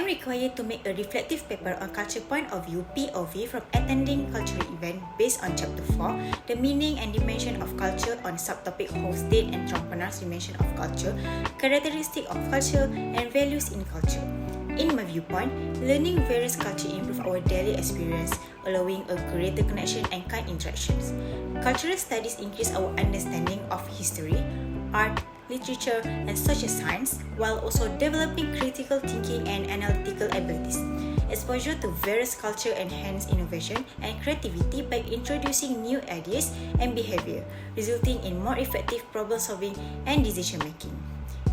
required to make a reflective paper on culture point of view (POV) from attending cultural event based on Chapter 4, the meaning and dimension of culture on subtopic Hofstede and Trompenaars dimension of culture, characteristic of culture, and values in culture. In my viewpoint, learning various culture improve our daily experience, allowing a greater connection and kind interactions. Cultural studies increase our understanding of history, art, literature, and social science, while also developing critical thinking and analytical abilities. Exposure to various culture enhances innovation and creativity by introducing new ideas and behavior, resulting in more effective problem solving and decision making.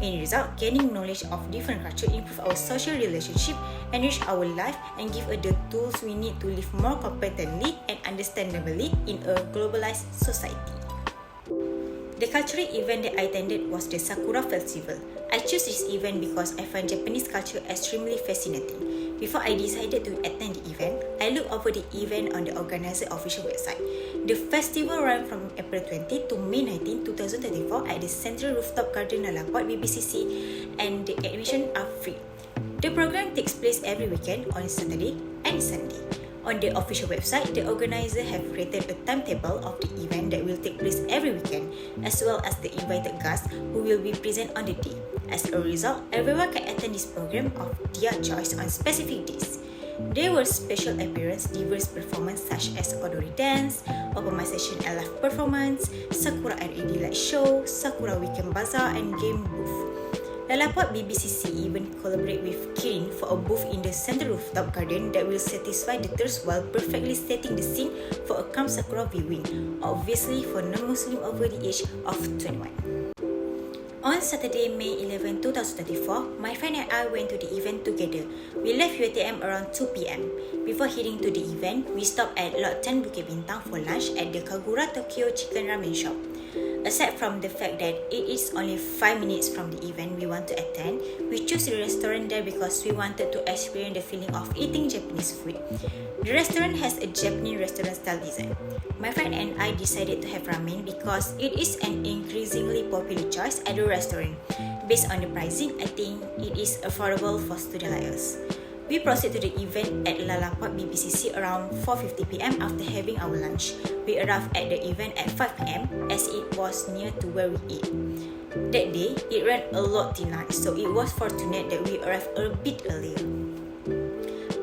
In result, gaining knowledge of different culture improve our social relationship, enrich our life, and give us the tools we need to live more competently and understandably in a globalized society. The cultural event that I attended was the Sakura Festival. I chose this event because I find Japanese culture extremely fascinating. Before I decided to attend the event, I looked over the event on the organizer official website. The festival ran from April 20 to May 19, 2024 at the Central Rooftop Garden LaLa, BBCC, and the admission are free. The program takes place every weekend on Saturday and Sunday. On the official website, the organizer have created a timetable of the event that will take place every weekend, as well as the invited guests who will be present on the day. As a result, everyone can attend this program of their choice on specific days. There were special appearances, diverse performances such as Odori Dance, Open My Session and Live Performance, Sakura LED Light Show, Sakura Weekend Bazaar, and Game Booth. LaLa BBCC even collaborate with Kirin for a booth in the Central Rooftop Garden that will satisfy the thirst while perfectly setting the scene for a calm Sakura viewing, obviously for non-Muslim over the age of 21. On Saturday, May 11, 2024, my friend and I went to the event together. We left UiTM around 2 p.m. Before heading to the event, we stopped at Lot 10 Bukit Bintang for lunch at the Kagura Tokyo Chicken Ramen Shop. Aside from the fact that it is only 5 minutes from the event we want to attend, we chose the restaurant there because we wanted to experience the feeling of eating Japanese food. The restaurant has a Japanese restaurant style design. My friend and I decided to have ramen because it is an increasingly popular choice at the restaurant. Based on the pricing, I think it is affordable for students like us. We proceeded to the event at LaLa BBCC around 4:50 p.m. after having our lunch. We arrived at the event at 5 p.m. as it was near to where we eat. That day, it ran a lot till night, so it was fortunate that we arrived a bit earlier.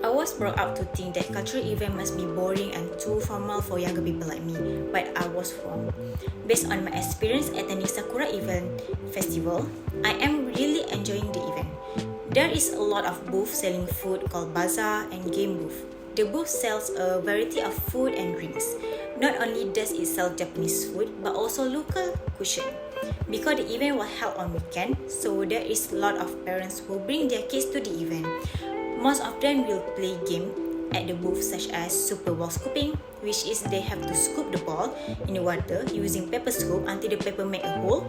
I was brought up to think that cultural event must be boring and too formal for younger people like me, but I was wrong. Based on my experience attending Sakura Festival, I am really enjoying the event. There is a lot of booths selling food called bazaar and game booth. The booth sells a variety of food and drinks. Not only does it sell Japanese food, but also local cuisine. Because the event was held on weekend, so there is a lot of parents who bring their kids to the event. Most of them will play game at the booth such as super ball scooping, which is they have to scoop the ball in the water using paper scoop until the paper make a hole.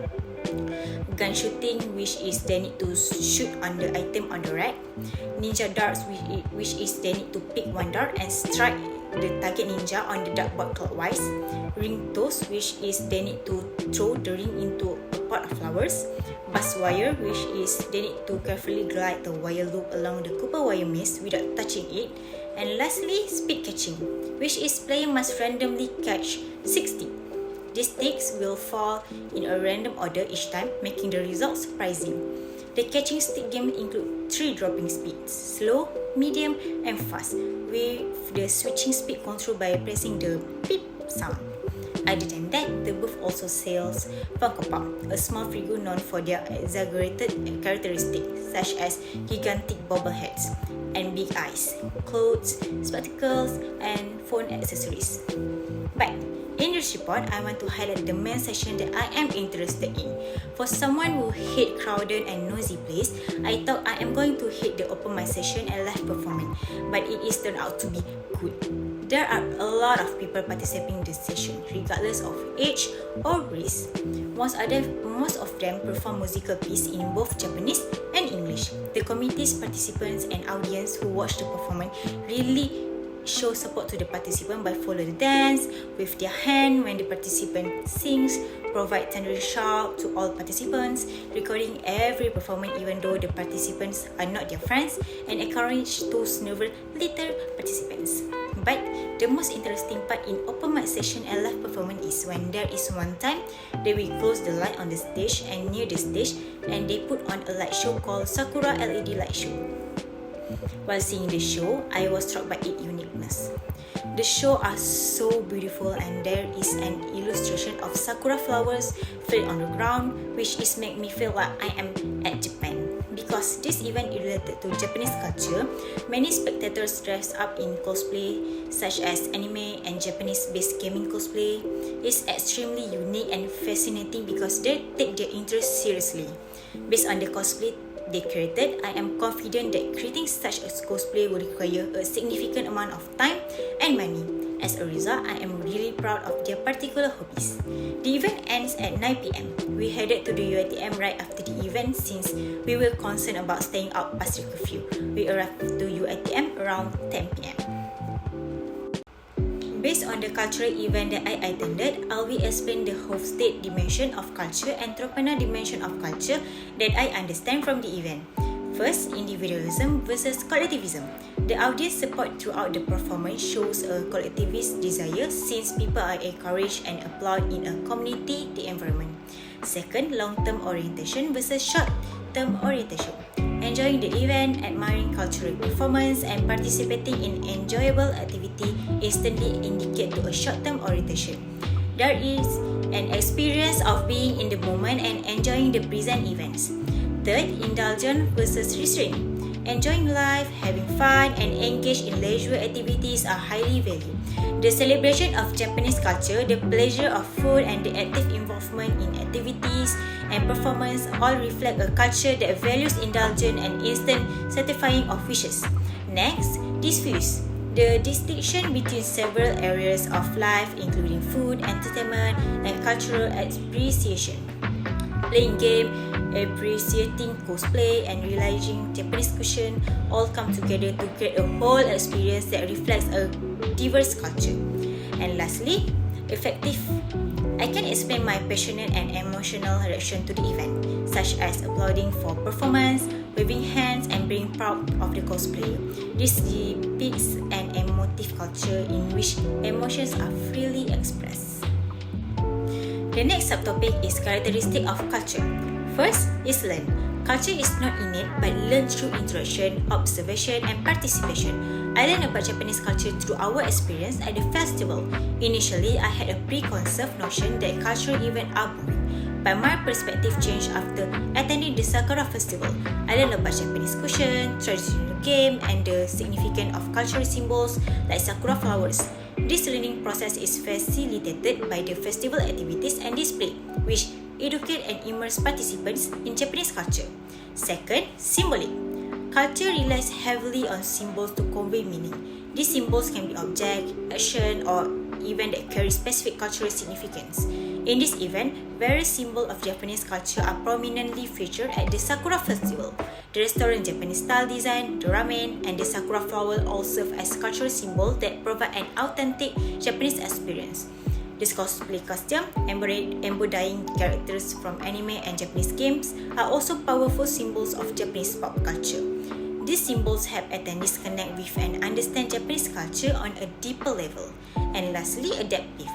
Gun shooting, which is they need to shoot on the item on the rack. Ninja darts, which is they need to pick one dart and strike the target ninja on the dartboard clockwise. Ring toss, which is they need to throw the ring into a pot of flowers. Buzz wire, which is they need to carefully glide the wire loop along the copper wire maze without touching it. And lastly, speed catching, which is player must randomly catch 60. These sticks will fall in a random order each time, making the result surprising. The catching stick game include 3 dropping speeds: slow, medium, and fast, with the switching speed controlled by pressing the beep sound. Other than that, the booth also sells Funko Pop, a small figure known for their exaggerated characteristics such as gigantic bobbleheads and big eyes, clothes, spectacles, and phone accessories. But in this report, I want to highlight the main section that I am interested in. For someone who hate crowded and noisy place, I thought I am going to hate the open mic session and live performance, but it is turned out to be good. There are a lot of people participating in the session, regardless of age or race. Most of them perform musical pieces in both Japanese and English. The committee's participants and audience who watch the performance really show support to the participant by follow the dance, with their hand when the participant sings, provide thunderous shout to all participants, recording every performance even though the participants are not their friends, and encourage those nervous little participants. But the most interesting part in open mic session and live performance is when there is one time they will close the light on the stage and near the stage, and they put on a light show called Sakura LED light show. While seeing the show, I was struck by its uniqueness. The show are so beautiful, and there is an illustration of sakura flowers filled on the ground, which is make me feel like I am at Japan. Because this event is related to Japanese culture, many spectators dress up in cosplay, such as anime and Japanese-based gaming cosplay. It's extremely unique and fascinating because they take their interest seriously. Based on the cosplay they created, I am confident that creating such a cosplay will require a significant amount of time and money. As a result, I am really proud of their particular hobbies. The event ends at 9 PM. We headed to the UiTM right after the event since we were concerned about staying out past the curfew. We arrived to UiTM around 10 PM. Based on the cultural event that I attended, I will explain the Hofstede dimension of culture and Trompenaars dimension of culture that I understand from the event. First, individualism versus collectivism. The audience support throughout the performance shows a collectivist desire since people are encouraged and applaud in a community environment. Second, long-term orientation versus short-term orientation. Enjoying the event, admiring cultural performance, and participating in enjoyable activity instantly indicate to a short-term orientation. There is an experience of being in the moment and enjoying the present events. Third, indulgent versus restraint. Enjoying life, having fun, and engage in leisure activities are highly valued. The celebration of Japanese culture, the pleasure of food, and the active involvement in activities and performance all reflect a culture that values indulgence and instant satisfying of wishes. Next, diffuse. The distinction between several areas of life including food, entertainment, and cultural appreciation. Playing game, appreciating cosplay, and realizing Japanese cuisine all come together to create a whole experience that reflects a diverse culture. And lastly, effective. I can explain my passionate and emotional reaction to the event, such as applauding for performance, waving hands, and being proud of the cosplayer. This depicts an emotive culture in which emotions are freely expressed. The next subtopic is characteristic of culture. First is learn. Culture is not innate but learned through interaction, observation, and participation. I learned about Japanese culture through our experience at the festival. Initially, I had a preconceived notion that cultural events are boring, but my perspective changed after attending the Sakura Festival. I learned about Japanese cuisine, traditional game, and the significance of cultural symbols like sakura flowers. This learning process is facilitated by the festival activities and display, which educate and immerse participants in Japanese culture. Second, symbolic. Culture relies heavily on symbols to convey meaning. These symbols can be object, action, or event that carry specific cultural significance. In this event, various symbols of Japanese culture are prominently featured at the Sakura Festival. The restaurant Japanese style design, the ramen, and the sakura flower all serve as cultural symbols that provide an authentic Japanese experience. This cosplay costume, embodying characters from anime and Japanese games, are also powerful symbols of Japanese pop culture. These symbols help attendees connect with and understand Japanese culture on a deeper level. And lastly, adaptive.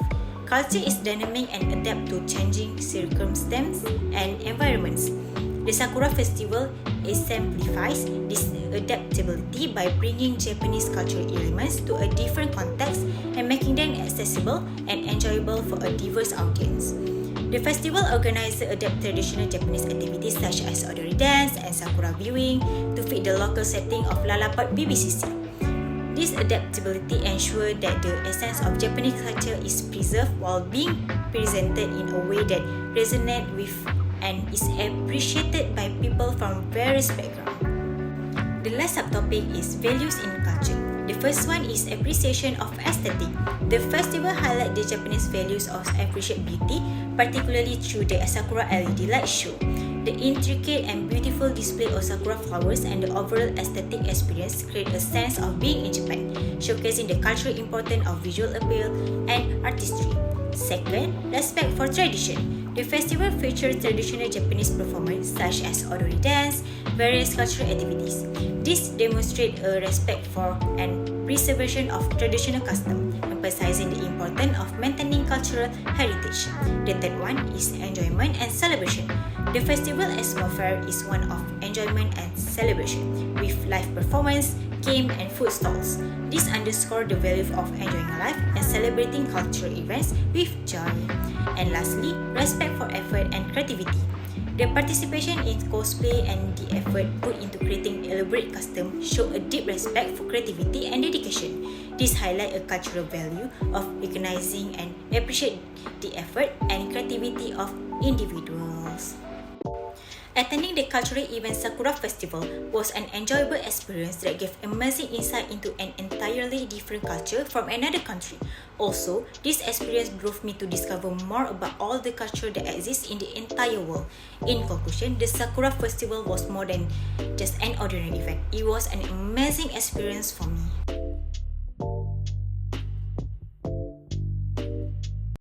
Culture is dynamic and adapt to changing circumstances and environments. The Sakura Festival exemplifies this adaptability by bringing Japanese cultural elements to a different context and making them accessible and enjoyable for a diverse audience. The festival organizes adapt traditional Japanese activities such as odori dance and sakura viewing to fit the local setting of LaLa part BBCC. This adaptability ensures that the essence of Japanese culture is preserved while being presented in a way that resonates with and is appreciated by people from various backgrounds. The last subtopic is values in culture. The first one is appreciation of aesthetic. The festival highlights the Japanese values of appreciate beauty, particularly through the Sakura LED light show. The intricate and beautiful display of sakura flowers and the overall aesthetic experience create a sense of being in Japan, showcasing the cultural importance of visual appeal and artistry. Second, respect for tradition. The festival features traditional Japanese performance such as odori dance, various cultural activities. This demonstrates a respect for and preservation of traditional custom, emphasizing the importance of maintaining cultural heritage. The third one is enjoyment and celebration. The festival atmosphere is one of enjoyment and celebration, with live performance, game, and food stalls. This underscores the value of enjoying life and celebrating cultural events with joy. And lastly, respect for effort and creativity. The participation in cosplay and the effort put into creating elaborate costumes show a deep respect for creativity and dedication. This highlights a cultural value of recognizing and appreciate the effort and creativity of individuals. Attending the cultural event Sakura Festival was an enjoyable experience that gave amazing insight into an entirely different culture from another country. Also, this experience drove me to discover more about all the culture that exists in the entire world. In conclusion, the Sakura Festival was more than just an ordinary event. It was an amazing experience for me.